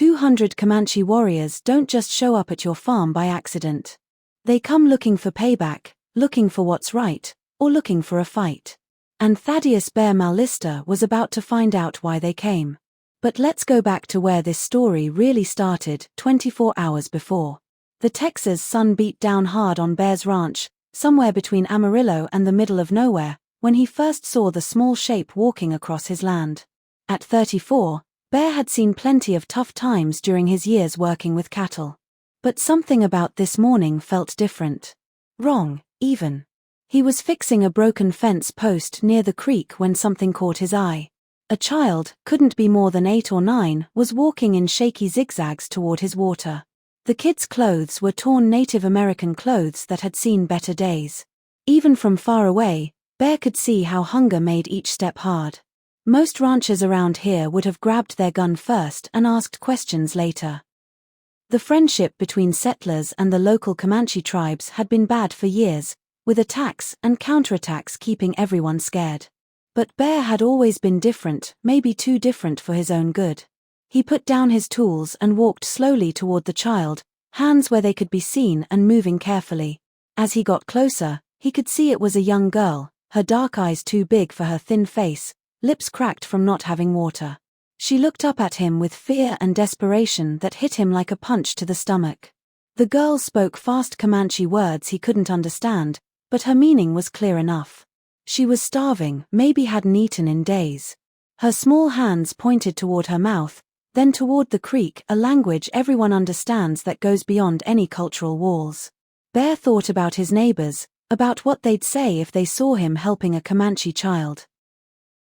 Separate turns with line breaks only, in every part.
200 Comanche warriors don't just show up at your farm by accident. They come looking for payback, looking for what's right, or looking for a fight. And Thaddeus Bear Mallister was about to find out why they came. But let's go back to where this story really started, 24 hours before. The Texas sun beat down hard on Bear's ranch, somewhere between Amarillo and the middle of nowhere, when he first saw the small shape walking across his land. At 34, Bear had seen plenty of tough times during his years working with cattle. But something about this morning felt different. Wrong, even. He was fixing a broken fence post near the creek when something caught his eye. A child, couldn't be more than 8 or 9, was walking in shaky zigzags toward his water. The kid's clothes were torn Native American clothes that had seen better days. Even from far away, Bear could see how hunger made each step hard. Most ranchers around here would have grabbed their gun first and asked questions later. The friendship between settlers and the local Comanche tribes had been bad for years, with attacks and counterattacks keeping everyone scared. But Bear had always been different, maybe too different for his own good. He put down his tools and walked slowly toward the child, hands where they could be seen and moving carefully. As he got closer, he could see it was a young girl, her dark eyes too big for her thin face, lips cracked from not having water. She looked up at him with fear and desperation that hit him like a punch to the stomach. The girl spoke fast Comanche words he couldn't understand, but her meaning was clear enough. She was starving, maybe hadn't eaten in days. Her small hands pointed toward her mouth, then toward the creek, a language everyone understands that goes beyond any cultural walls. Bear thought about his neighbors, about what they'd say if they saw him helping a Comanche child.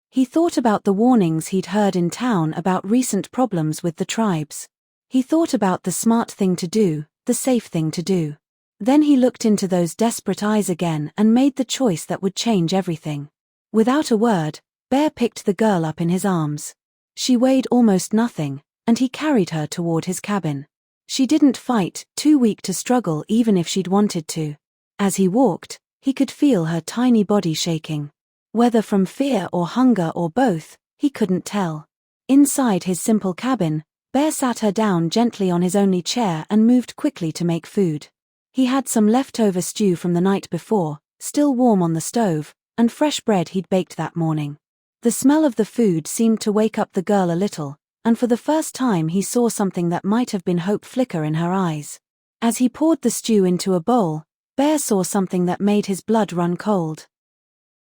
He thought about the warnings he'd heard in town about recent problems with the tribes. He thought about the smart thing to do, the safe thing to do. Then he looked into those desperate eyes again and made the choice that would change everything. Without a word, Bear picked the girl up in his arms. She weighed almost nothing, and he carried her toward his cabin. She didn't fight, too weak to struggle even if she'd wanted to. As he walked, he could feel her tiny body shaking. Whether from fear or hunger or both, he couldn't tell. Inside his simple cabin, Bear sat her down gently on his only chair and moved quickly to make food. He had some leftover stew from the night before, still warm on the stove, and fresh bread he'd baked that morning. The smell of the food seemed to wake up the girl a little, and for the first time he saw something that might have been hope flicker in her eyes. As he poured the stew into a bowl, Bear saw something that made his blood run cold.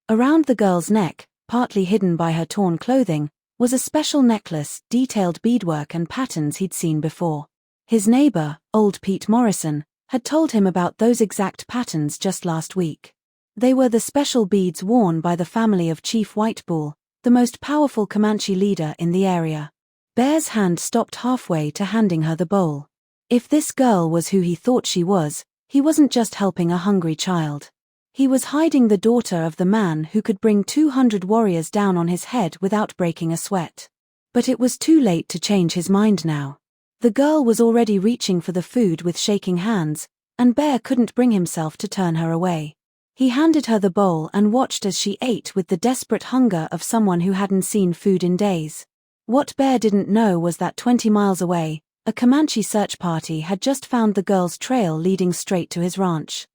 Around the girl's neck, partly hidden by her torn clothing, was a special necklace, detailed beadwork and patterns he'd seen before. His neighbor, old Pete Morrison, had told him about those exact patterns just last week. They were the special beads worn by the family of Chief White Bull, the most powerful Comanche leader in the area. Bear's hand stopped halfway to handing her the bowl. If this girl was who he thought she was, he wasn't just helping a hungry child. He was hiding the daughter of the man who could bring 200 warriors down on his head without breaking a sweat. But it was too late to change his mind now. The girl was already reaching for the food with shaking hands, and Bear couldn't bring himself to turn her away. He handed her the bowl and watched as she ate with the desperate hunger of someone who hadn't seen food in days. What Bear didn't know was that 20 miles away, a Comanche search party had just found the girl's trail leading straight to his ranch.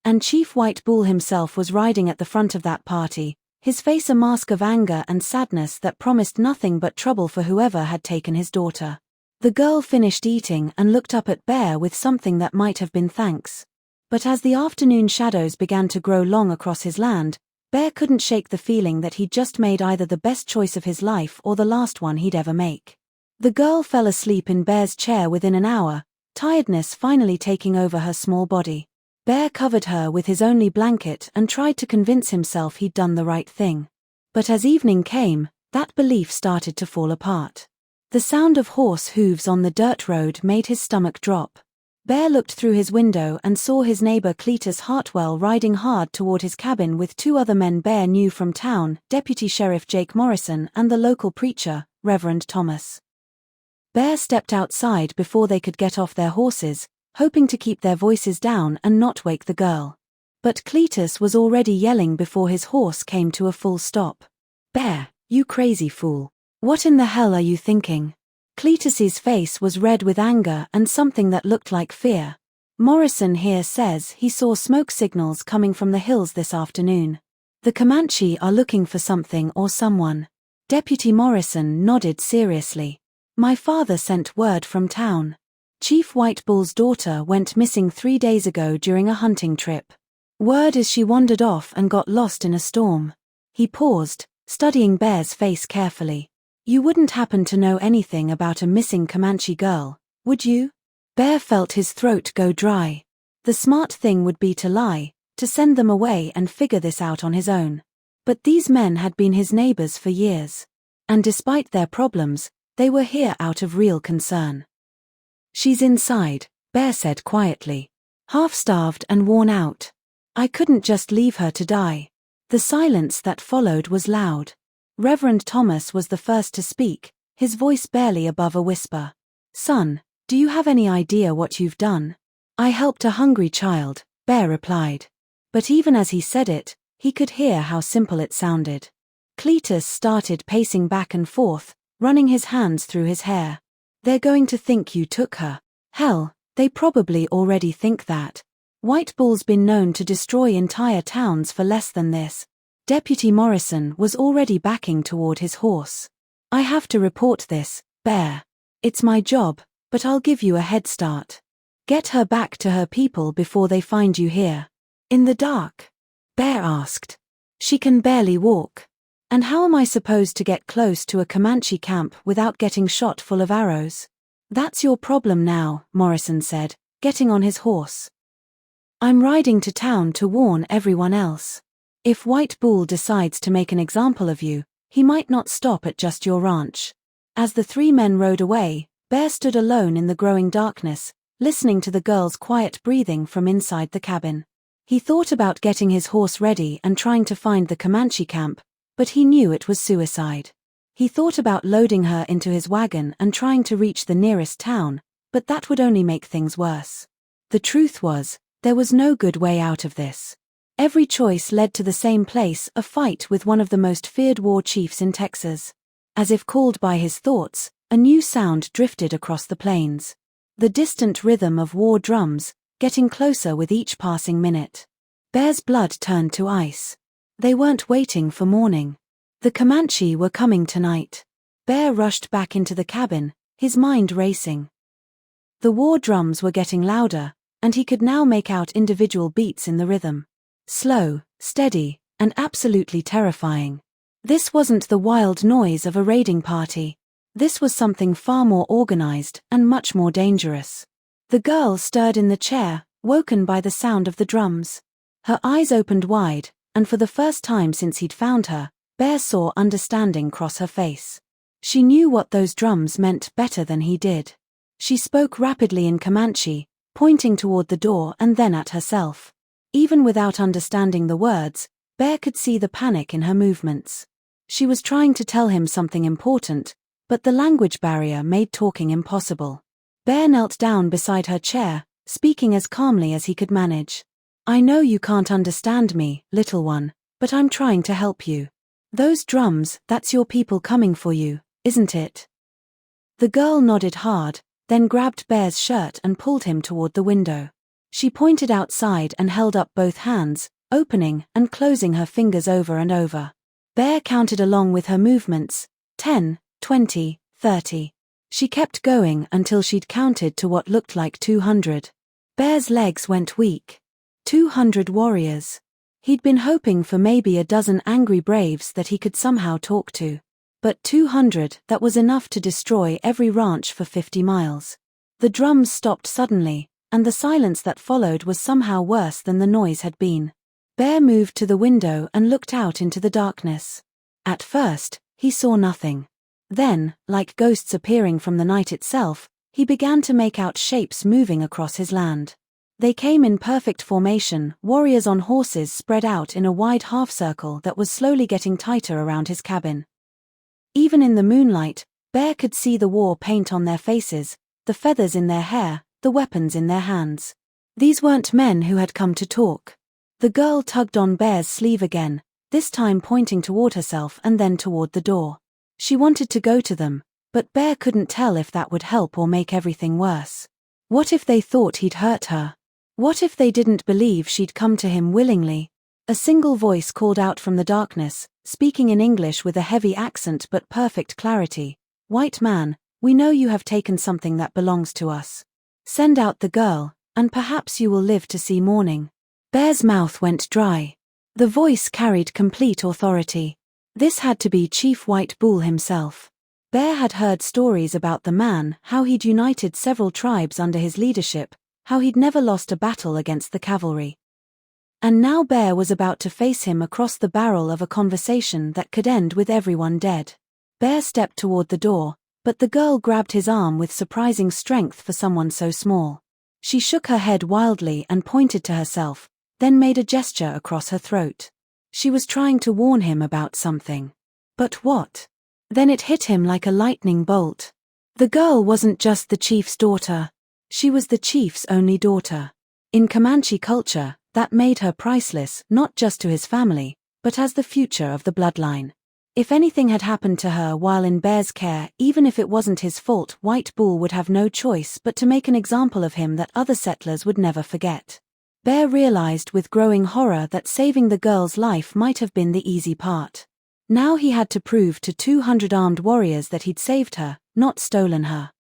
And Chief White Bull himself was riding at the front of that party, his face a mask of anger and sadness that promised nothing but trouble for whoever had taken his daughter. The girl finished eating and looked up at Bear with something that might have been thanks. But as the afternoon shadows began to grow long across his land, Bear couldn't shake the feeling that he'd just made either the best choice of his life or the last one he'd ever make. The girl fell asleep in Bear's chair within an hour, tiredness finally taking over her small body. Bear covered her with his only blanket and tried to convince himself he'd done the right thing. But as evening came, that belief started to fall apart. The sound of horse hooves on the dirt road made his stomach drop. Bear looked through his window and saw his neighbor Cletus Hartwell riding hard toward his cabin with 2 other men Bear knew from town, Deputy Sheriff Jake Morrison and the local preacher, Reverend Thomas. Bear stepped outside before they could get off their horses, hoping to keep their voices down and not wake the girl. But Cletus was already yelling before his horse came to a full stop. "Bear, you crazy fool. What in the hell are you thinking? Cletus's face was red with anger and something that looked like fear. Morrison here says he saw smoke signals coming from the hills this afternoon. The Comanche are looking for something or someone. Deputy Morrison nodded seriously. My father sent word from town. Chief White Bull's daughter went missing 3 days ago during a hunting trip. Word is she wandered off and got lost in a storm. He paused, studying Bear's face carefully. You wouldn't happen to know anything about a missing Comanche girl, would you? Bear felt his throat go dry. The smart thing would be to lie, to send them away and figure this out on his own. But these men had been his neighbors for years. And despite their problems, they were here out of real concern. She's inside, Bear said quietly. Half-starved and worn out. I couldn't just leave her to die. The silence that followed was loud. Reverend Thomas was the first to speak, his voice barely above a whisper. Son, do you have any idea what you've done? I helped a hungry child, Bear replied. But even as he said it, he could hear how simple it sounded. Cletus started pacing back and forth, running his hands through his hair. They're going to think you took her. Hell, they probably already think that. White Bull's been known to destroy entire towns for less than this. Deputy Morrison was already backing toward his horse. I have to report this, Bear. It's my job, but I'll give you a head start. Get her back to her people before they find you here. In the dark? Bear asked. She can barely walk. And how am I supposed to get close to a Comanche camp without getting shot full of arrows? That's your problem now, Morrison said, getting on his horse. I'm riding to town to warn everyone else. If White Bull decides to make an example of you, he might not stop at just your ranch. As the 3 men rode away, Bear stood alone in the growing darkness, listening to the girl's quiet breathing from inside the cabin. He thought about getting his horse ready and trying to find the Comanche camp, but he knew it was suicide. He thought about loading her into his wagon and trying to reach the nearest town, but that would only make things worse. The truth was, there was no good way out of this. Every choice led to the same place, a fight with one of the most feared war chiefs in Texas. As if called by his thoughts, a new sound drifted across the plains. The distant rhythm of war drums, getting closer with each passing minute. Bear's blood turned to ice. They weren't waiting for morning. The Comanche were coming tonight. Bear rushed back into the cabin, his mind racing. The war drums were getting louder, and he could now make out individual beats in the rhythm. Slow, steady, and absolutely terrifying. This wasn't the wild noise of a raiding party. This was something far more organized and much more dangerous. The girl stirred in the chair, woken by the sound of the drums. Her eyes opened wide, and for the first time since he'd found her, Bear saw understanding cross her face. She knew what those drums meant better than he did. She spoke rapidly in Comanche, pointing toward the door and then at herself. Even without understanding the words, Bear could see the panic in her movements. She was trying to tell him something important, but the language barrier made talking impossible. Bear knelt down beside her chair, speaking as calmly as he could manage. I know you can't understand me, little one, but I'm trying to help you. Those drums, that's your people coming for you, isn't it? The girl nodded hard, then grabbed Bear's shirt and pulled him toward the window. She pointed outside and held up both hands, opening and closing her fingers over and over. Bear counted along with her movements, 10, 20, 30. She kept going until she'd counted to what looked like 200. Bear's legs went weak. 200 warriors. He'd been hoping for maybe a dozen angry braves that he could somehow talk to. But 200, that was enough to destroy every ranch for 50 miles. The drums stopped suddenly, and the silence that followed was somehow worse than the noise had been. Bear moved to the window and looked out into the darkness. At first, he saw nothing. Then, like ghosts appearing from the night itself, he began to make out shapes moving across his land. They came in perfect formation, warriors on horses spread out in a wide half-circle that was slowly getting tighter around his cabin. Even in the moonlight, Bear could see the war paint on their faces, the feathers in their hair, the weapons in their hands. These weren't men who had come to talk. The girl tugged on Bear's sleeve again, this time pointing toward herself and then toward the door. She wanted to go to them, But Bear couldn't tell if that would help or make everything worse. What if they thought he'd hurt her? What if they didn't believe she'd come to him willingly? A single voice called out from the darkness, speaking in English with a heavy accent but perfect clarity. "White man, we know you have taken something that belongs to us. Send out the girl, and perhaps you will live to see morning." Bear's mouth went dry. The voice carried complete authority. This had to be Chief White Bull himself. Bear had heard stories about the man, how he'd united several tribes under his leadership, how he'd never lost a battle against the cavalry. And now Bear was about to face him across the barrel of a conversation that could end with everyone dead. Bear stepped toward the door, but the girl grabbed his arm with surprising strength for someone so small. She shook her head wildly and pointed to herself, then made a gesture across her throat. She was trying to warn him about something. But what? Then it hit him like a lightning bolt. The girl wasn't just the chief's daughter. She was the chief's only daughter. In Comanche culture, that made her priceless, not just to his family, but as the future of the bloodline. If anything had happened to her while in Bear's care, even if it wasn't his fault, White Bull would have no choice but to make an example of him that other settlers would never forget. Bear realized with growing horror that saving the girl's life might have been the easy part. Now he had to prove to 200 armed warriors that he'd saved her, not stolen her.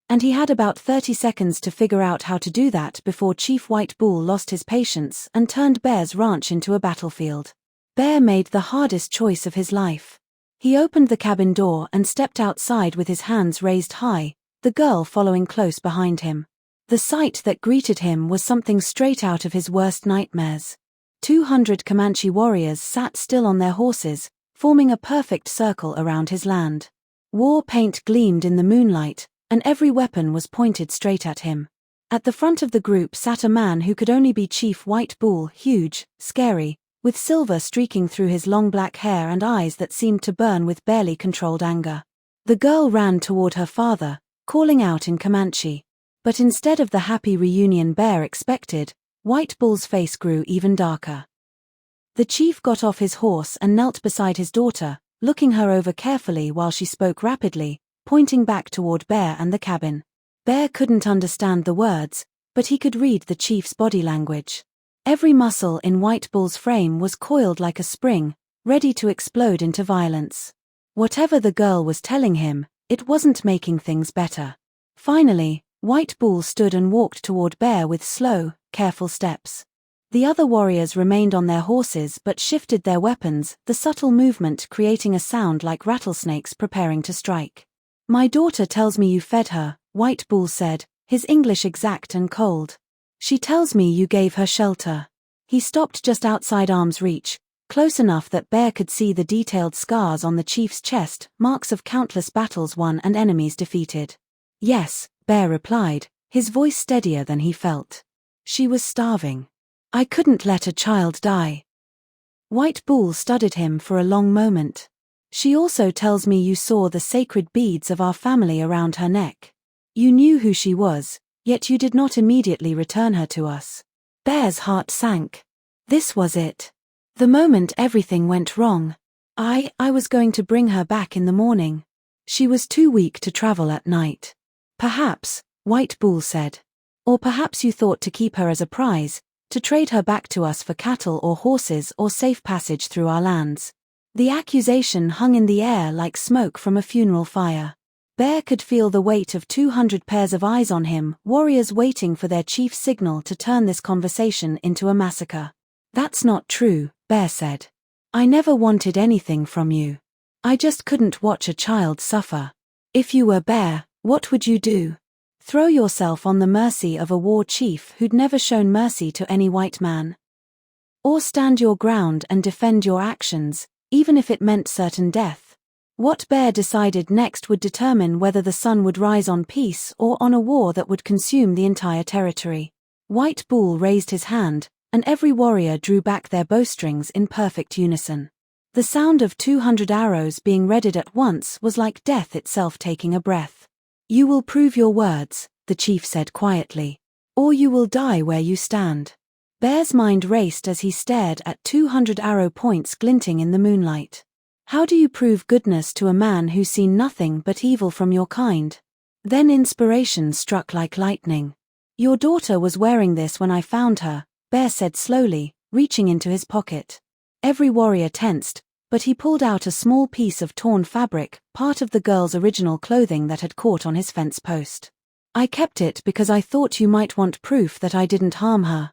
And he had about 30 seconds to figure out how to do that before Chief White Bull lost his patience and turned Bear's ranch into a battlefield. Bear made the hardest choice of his life. He opened the cabin door and stepped outside with his hands raised high, the girl following close behind him. The sight that greeted him was something straight out of his worst nightmares. 200 Comanche warriors sat still on their horses, forming a perfect circle around his land. War paint gleamed in the moonlight, and every weapon was pointed straight at him. At the front of the group sat a man who could only be Chief White Bull, huge, scary, with silver streaking through his long black hair and eyes that seemed to burn with barely controlled anger. The girl ran toward her father, calling out in Comanche. But instead of the happy reunion Bear expected, White Bull's face grew even darker. The chief got off his horse and knelt beside his daughter, looking her over carefully while she spoke rapidly, pointing back toward Bear and the cabin. Bear couldn't understand the words, but he could read the chief's body language. Every muscle in White Bull's frame was coiled like a spring, ready to explode into violence. Whatever the girl was telling him, it wasn't making things better. Finally, White Bull stood and walked toward Bear with slow, careful steps. The other warriors remained on their horses but shifted their weapons, the subtle movement creating a sound like rattlesnakes preparing to strike. "My daughter tells me you fed her," White Bull said, his English exact and cold. "She tells me you gave her shelter." He stopped just outside arm's reach, close enough that Bear could see the detailed scars on the chief's chest, marks of countless battles won and enemies defeated. "Yes," Bear replied, his voice steadier than he felt. "She was starving. I couldn't let a child die." White Bull studied him for a long moment. "She also tells me you saw the sacred beads of our family around her neck. You knew who she was, yet you did not immediately return her to us." Bear's heart sank. This was it. The moment everything went wrong. I was going to bring her back in the morning. She was too weak to travel at night." "Perhaps," White Bull said. "Or perhaps you thought to keep her as a prize, to trade her back to us for cattle or horses or safe passage through our lands." The accusation hung in the air like smoke from a funeral fire. Bear could feel the weight of 200 pairs of eyes on him, warriors waiting for their chief's signal to turn this conversation into a massacre. "That's not true," Bear said. "I never wanted anything from you. I just couldn't watch a child suffer. If you were Bear, what would you do? Throw yourself on the mercy of a war chief who'd never shown mercy to any white man? Or stand your ground and defend your actions, even if it meant certain death?" What Bear decided next would determine whether the sun would rise on peace or on a war that would consume the entire territory. White Bull raised his hand, and every warrior drew back their bowstrings in perfect unison. The sound of 200 arrows being readied at once was like death itself taking a breath. "You will prove your words," the chief said quietly, "or you will die where you stand." Bear's mind raced as he stared at 200 arrow points glinting in the moonlight. How do you prove goodness to a man who's seen nothing but evil from your kind? Then inspiration struck like lightning. Your daughter was wearing this when I found her, Bear said slowly, reaching into his pocket. Every warrior tensed, but he pulled out a small piece of torn fabric, part of the girl's original clothing that had caught on his fence post. I kept it because I thought you might want proof that I didn't harm her.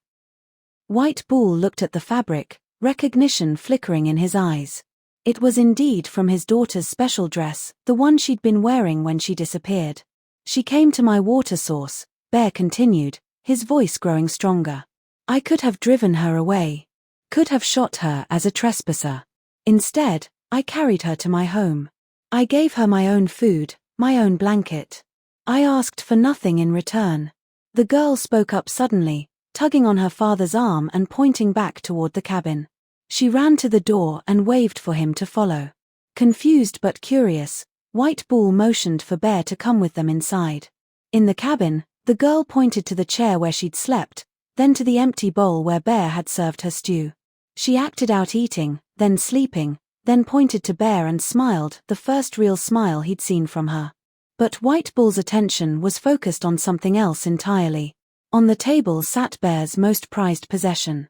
White Bull looked at the fabric, recognition flickering in his eyes. It was indeed from his daughter's special dress, the one she'd been wearing when she disappeared. She came to my water source, Bear continued, his voice growing stronger. I could have driven her away. Could have shot her as a trespasser. Instead, I carried her to my home. I gave her my own food, my own blanket. I asked for nothing in return. The girl spoke up suddenly, tugging on her father's arm and pointing back toward the cabin. She ran to the door and waved for him to follow. Confused but curious, White Bull motioned for Bear to come with them inside. In the cabin, the girl pointed to the chair where she'd slept, then to the empty bowl where Bear had served her stew. She acted out eating, then sleeping, then pointed to Bear and smiled, the first real smile he'd seen from her. But White Bull's attention was focused on something else entirely. On the table sat Bear's most prized possession.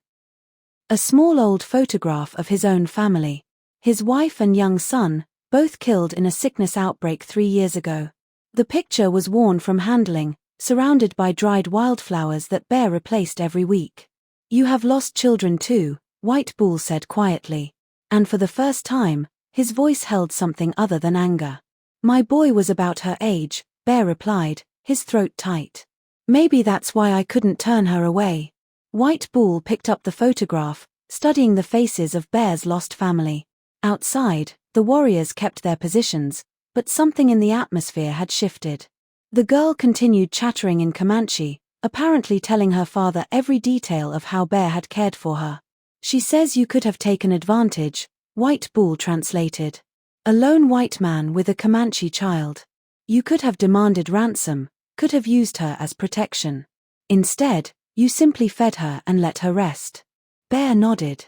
A small old photograph of his own family. His wife and young son, both killed in a sickness outbreak 3 years ago. The picture was worn from handling, surrounded by dried wildflowers that Bear replaced every week. You have lost children too, White Bull said quietly. And for the first time, his voice held something other than anger. My boy was about her age, Bear replied, his throat tight. Maybe that's why I couldn't turn her away. White Bull picked up the photograph, studying the faces of Bear's lost family. Outside, the warriors kept their positions, but something in the atmosphere had shifted. The girl continued chattering in Comanche, apparently telling her father every detail of how Bear had cared for her. She says you could have taken advantage, White Bull translated. A lone white man with a Comanche child. You could have demanded ransom, could have used her as protection. Instead, you simply fed her and let her rest. Bear nodded.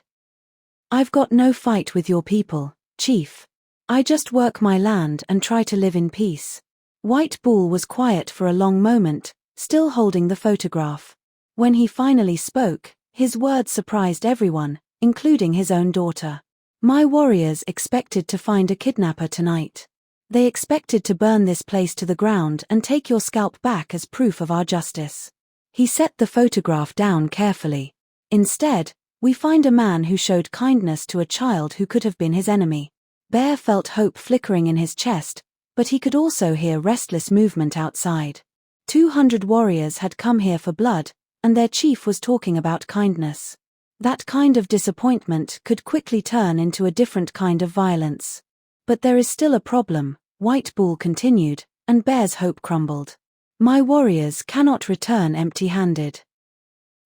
I've got no fight with your people, Chief. I just work my land and try to live in peace. White Bull was quiet for a long moment, still holding the photograph. When he finally spoke, his words surprised everyone, including his own daughter. My warriors expected to find a kidnapper tonight. They expected to burn this place to the ground and take your scalp back as proof of our justice. He set the photograph down carefully. Instead, we find a man who showed kindness to a child who could have been his enemy. Bear felt hope flickering in his chest, but he could also hear restless movement outside. 200 warriors had come here for blood, and their chief was talking about kindness. That kind of disappointment could quickly turn into a different kind of violence. But there is still a problem, White Bull continued, and Bear's hope crumbled. My warriors cannot return empty-handed.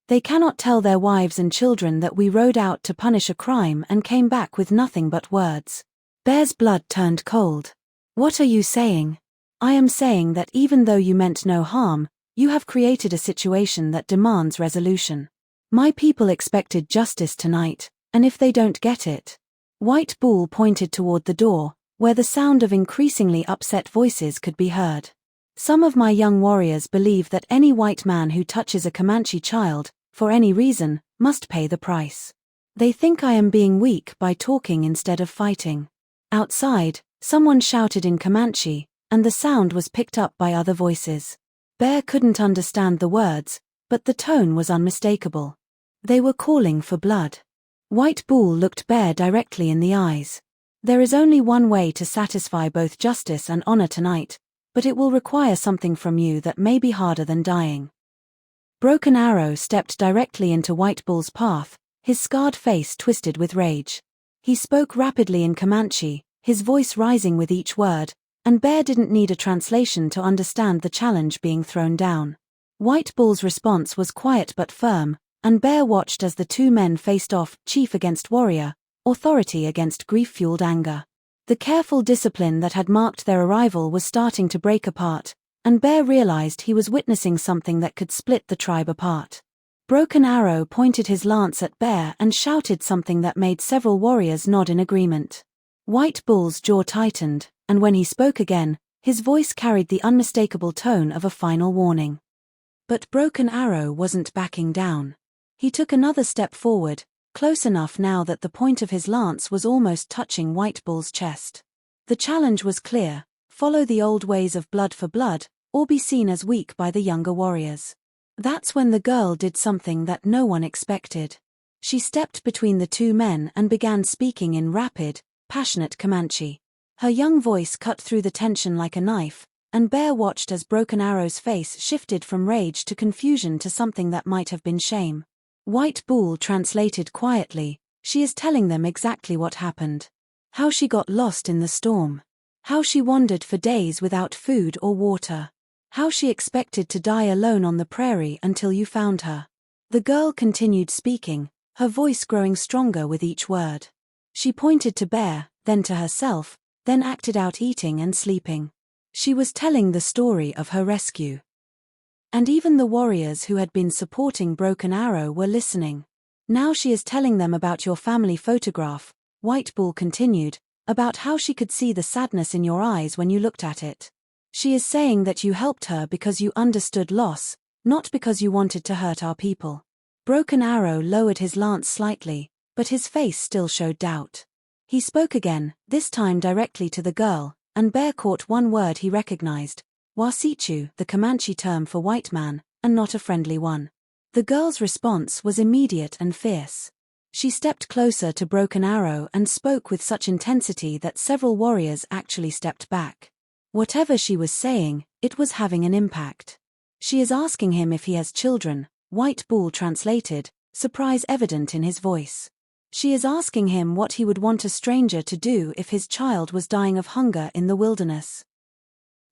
They cannot tell their wives and children that we rode out to punish a crime and came back with nothing but words. Bear's blood turned cold. What are you saying? I am saying that even though you meant no harm, you have created a situation that demands resolution. My people expected justice tonight, and if they don't get it... White Bull pointed toward the door, where the sound of increasingly upset voices could be heard. Some of my young warriors believe that any white man who touches a Comanche child, for any reason, must pay the price. They think I am being weak by talking instead of fighting. Outside, someone shouted in Comanche, and the sound was picked up by other voices. Bear couldn't understand the words, but the tone was unmistakable. They were calling for blood. White Bull looked Bear directly in the eyes. There is only one way to satisfy both justice and honor tonight, but it will require something from you that may be harder than dying. Broken Arrow stepped directly into White Bull's path, his scarred face twisted with rage. He spoke rapidly in Comanche, his voice rising with each word, and Bear didn't need a translation to understand the challenge being thrown down. White Bull's response was quiet but firm, and Bear watched as the two men faced off, chief against warrior, authority against grief-fueled anger. The careful discipline that had marked their arrival was starting to break apart, and Bear realized he was witnessing something that could split the tribe apart. Broken Arrow pointed his lance at Bear and shouted something that made several warriors nod in agreement. White Bull's jaw tightened, and when he spoke again, his voice carried the unmistakable tone of a final warning. But Broken Arrow wasn't backing down. He took another step forward, close enough now that the point of his lance was almost touching White Bull's chest. The challenge was clear: follow the old ways of blood for blood, or be seen as weak by the younger warriors. That's when the girl did something that no one expected. She stepped between the two men and began speaking in rapid, passionate Comanche. Her young voice cut through the tension like a knife, and Bear watched as Broken Arrow's face shifted from rage to confusion to something that might have been shame. White Bull translated quietly: she is telling them exactly what happened. How she got lost in the storm. How she wandered for days without food or water. How she expected to die alone on the prairie until you found her. The girl continued speaking, her voice growing stronger with each word. She pointed to Bear, then to herself, then acted out eating and sleeping. She was telling the story of her rescue. And even the warriors who had been supporting Broken Arrow were listening. Now she is telling them about your family photograph, White Bull continued, about how she could see the sadness in your eyes when you looked at it. She is saying that you helped her because you understood loss, not because you wanted to hurt our people. Broken Arrow lowered his lance slightly, but his face still showed doubt. He spoke again, this time directly to the girl, and Bear caught one word he recognized: Wasichu, the Comanche term for white man, and not a friendly one. The girl's response was immediate and fierce. She stepped closer to Broken Arrow and spoke with such intensity that several warriors actually stepped back. Whatever she was saying, it was having an impact. She is asking him if he has children, White Bull translated, surprise evident in his voice. She is asking him what he would want a stranger to do if his child was dying of hunger in the wilderness.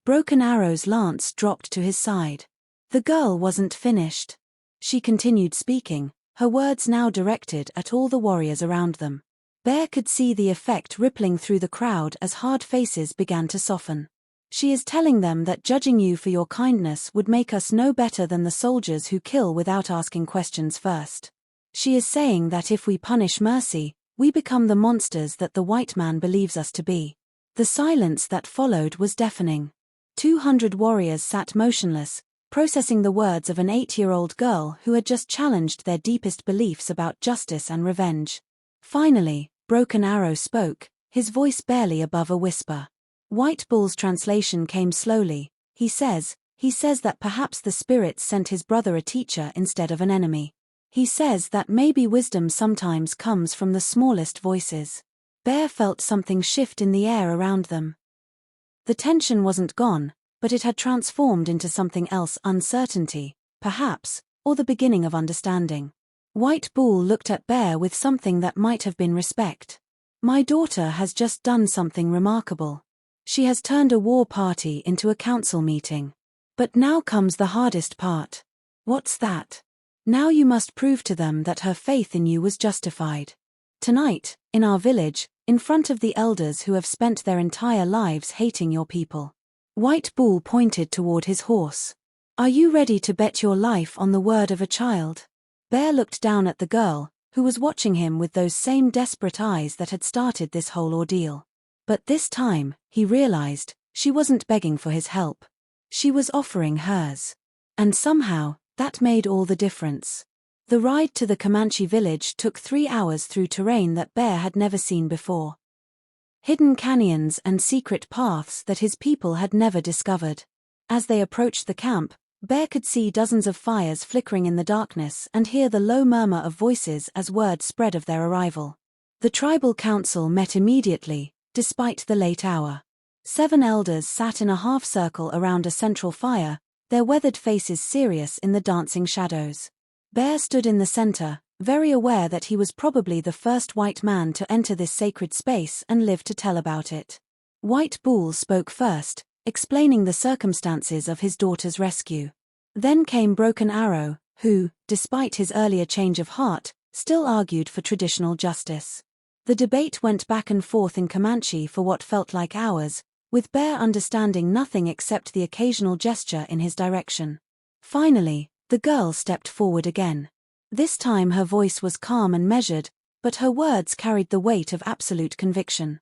Broken Arrow's lance dropped to his side. The girl wasn't finished. She continued speaking, her words now directed at all the warriors around them. Bear could see the effect rippling through the crowd as hard faces began to soften. She is telling them that judging you for your kindness would make us no better than the soldiers who kill without asking questions first. She is saying that if we punish mercy, we become the monsters that the white man believes us to be. The silence that followed was deafening. 200 warriors sat motionless, processing the words of an 8-year-old girl who had just challenged their deepest beliefs about justice and revenge. Finally, Broken Arrow spoke, his voice barely above a whisper. White Bull's translation came slowly. He says that perhaps the spirits sent his brother a teacher instead of an enemy. He says that maybe wisdom sometimes comes from the smallest voices. Bear felt something shift in the air around them. The tension wasn't gone, but it had transformed into something else: uncertainty, perhaps, or the beginning of understanding. White Bull looked at Bear with something that might have been respect. My daughter has just done something remarkable. She has turned a war party into a council meeting. But now comes the hardest part. What's that? Now you must prove to them that her faith in you was justified. Tonight, in our village, in front of the elders who have spent their entire lives hating your people. White Bull pointed toward his horse. Are you ready to bet your life on the word of a child? Bear looked down at the girl, who was watching him with those same desperate eyes that had started this whole ordeal. But this time, he realized, she wasn't begging for his help. She was offering hers. And somehow, that made all the difference. The ride to the Comanche village took 3 hours through terrain that Bear had never seen before. Hidden canyons and secret paths that his people had never discovered. As they approached the camp, Bear could see dozens of fires flickering in the darkness and hear the low murmur of voices as word spread of their arrival. The tribal council met immediately, despite the late hour. 7 elders sat in a half-circle around a central fire, their weathered faces serious in the dancing shadows. Bear stood in the center, very aware that he was probably the first white man to enter this sacred space and live to tell about it. White Bull spoke first, explaining the circumstances of his daughter's rescue. Then came Broken Arrow, who, despite his earlier change of heart, still argued for traditional justice. The debate went back and forth in Comanche for what felt like hours, with Bear understanding nothing except the occasional gesture in his direction. Finally, the girl stepped forward again. This time her voice was calm and measured, but her words carried the weight of absolute conviction.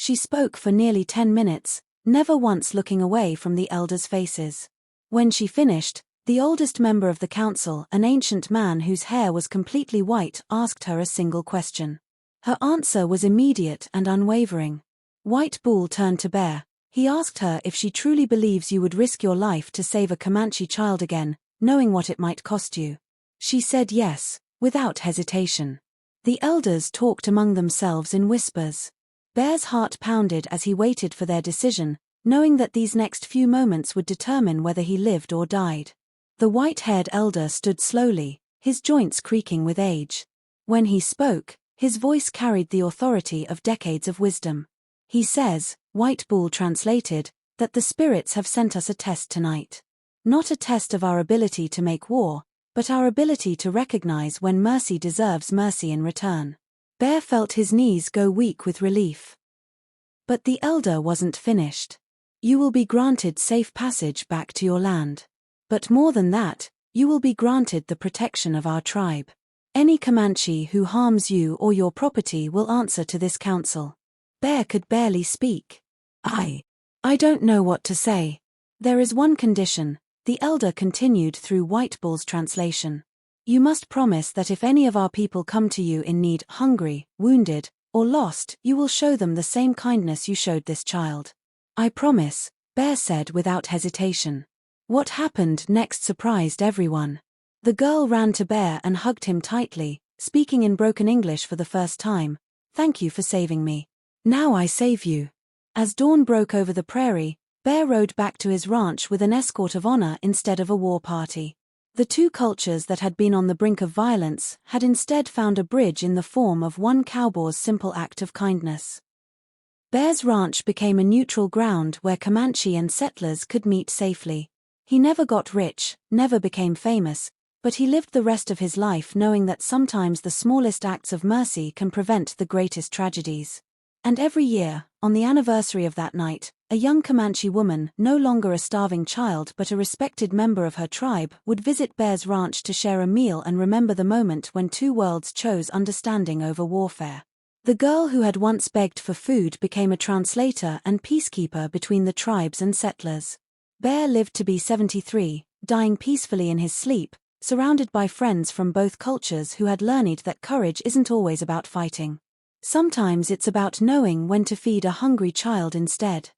She spoke for nearly 10 minutes, never once looking away from the elders' faces. When she finished, the oldest member of the council, an ancient man whose hair was completely white, asked her a single question. Her answer was immediate and unwavering. White Bull turned to Bear. He asked her if she truly believes you would risk your life to save a Comanche child again, knowing what it might cost you. She said yes, without hesitation. The elders talked among themselves in whispers. Bear's heart pounded as he waited for their decision, knowing that these next few moments would determine whether he lived or died. The white-haired elder stood slowly, his joints creaking with age. When he spoke, his voice carried the authority of decades of wisdom. He says, White Bull translated, that the spirits have sent us a test tonight. Not a test of our ability to make war, but our ability to recognize when mercy deserves mercy in return. Bear felt his knees go weak with relief. But the elder wasn't finished. You will be granted safe passage back to your land. But more than that, you will be granted the protection of our tribe. Any Comanche who harms you or your property will answer to this council. Bear could barely speak. I don't know what to say. There is one condition, the elder continued through White Bull's translation. You must promise that if any of our people come to you in need, hungry, wounded, or lost, you will show them the same kindness you showed this child. I promise, Bear said without hesitation. What happened next surprised everyone. The girl ran to Bear and hugged him tightly, speaking in broken English for the first time. Thank you for saving me. Now I save you. As dawn broke over the prairie, Bear rode back to his ranch with an escort of honor instead of a war party. The two cultures that had been on the brink of violence had instead found a bridge in the form of one cowboy's simple act of kindness. Bear's ranch became a neutral ground where Comanche and settlers could meet safely. He never got rich, never became famous, but he lived the rest of his life knowing that sometimes the smallest acts of mercy can prevent the greatest tragedies. And every year, on the anniversary of that night, a young Comanche woman, no longer a starving child but a respected member of her tribe, would visit Bear's ranch to share a meal and remember the moment when two worlds chose understanding over warfare. The girl who had once begged for food became a translator and peacekeeper between the tribes and settlers. Bear lived to be 73, dying peacefully in his sleep, surrounded by friends from both cultures who had learned that courage isn't always about fighting. Sometimes it's about knowing when to feed a hungry child instead.